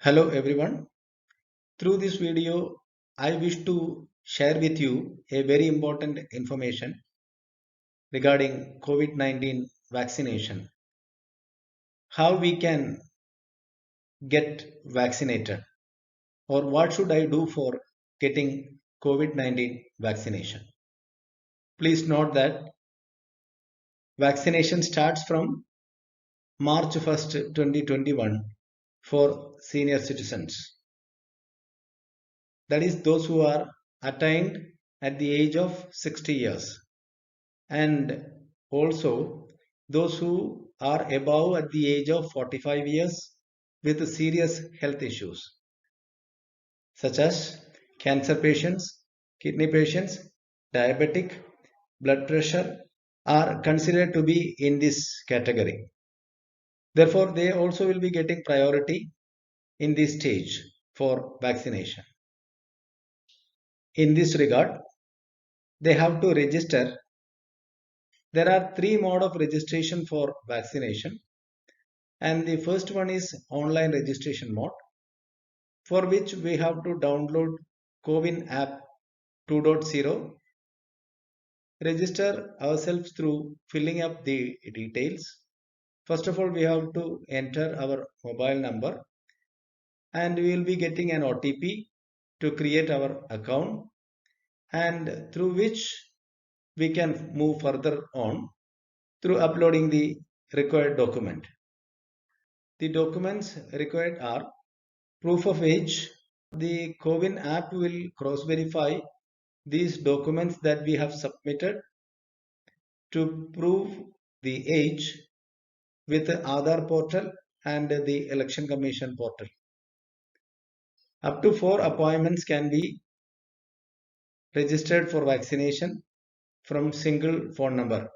Hello everyone. Through this video, I wish to share with you a very important information regarding COVID-19 vaccination. How we can get vaccinated or what should I do for getting COVID-19 vaccination. Please note that vaccination starts from March 1st, 2021 for senior citizens. That is those who are attained at the age of 60 years. And also those who are above at the age of 45 years with serious health issues such as cancer patients, kidney patients, diabetic, blood pressure are considered to be in this category. Therefore, they also will be getting priority in this stage for vaccination. In this regard, they have to register. There are three modes of registration for vaccination, and the first one is online registration mode, for which we have to download CoWIN app 2.0, register ourselves through filling up the details. First of all, we have to enter our mobile number and we will be getting an OTP to create our account, and through which we can move further on through uploading the required document. The documents required are proof of age. The CoWIN app will cross-verify these documents that we have submitted to prove the age with the Aadhaar portal and the Election Commission portal. Up to 4 appointments can be registered for vaccination from single phone number.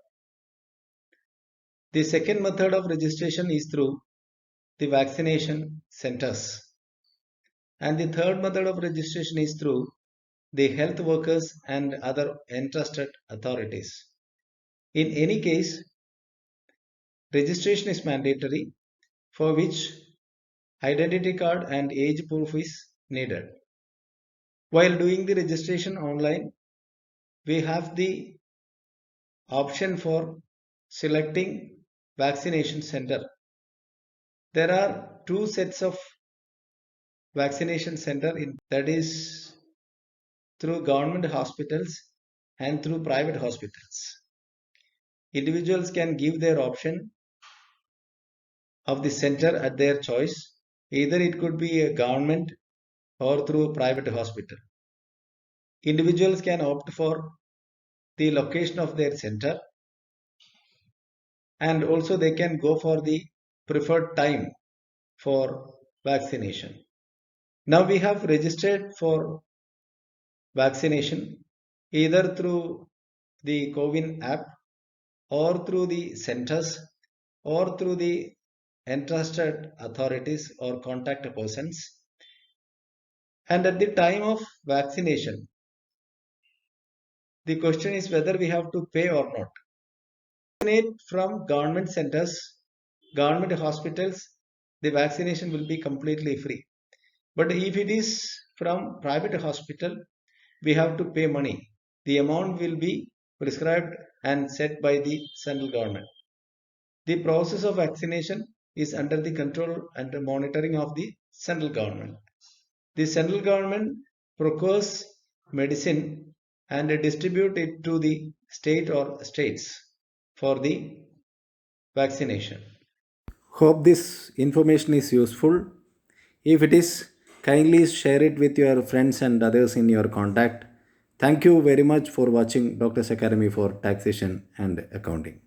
The second method of registration is through the vaccination centers. And the third method of registration is through the health workers and other entrusted authorities. In any case, registration is mandatory, for which identity card and age proof is needed. While doing the registration online, we have the option for selecting vaccination center. There are two sets of vaccination center, that is through government hospitals and through private hospitals. Individuals can give their option of the center at their choice. Either it could be a government or through a private hospital. Individuals can opt for the location of their center, and also they can go for the preferred time for vaccination. Now we have registered for vaccination either through the CoWIN app or through the centers or through the entrusted authorities or contact persons. And at the time of vaccination, the question is whether we have to pay or not. Vaccinate from government centers, government hospitals, the vaccination will be completely free. But if it is from private hospital, we have to pay money. The amount will be prescribed and set by the central government. The process of vaccination is under the control and monitoring of the central government. The central government procures medicine and distribute it to the state or states for the vaccination. Hope this information is useful. If it is, kindly share it with your friends and others in your contact. Thank you very much for watching Doctor's Academy for Taxation and Accounting.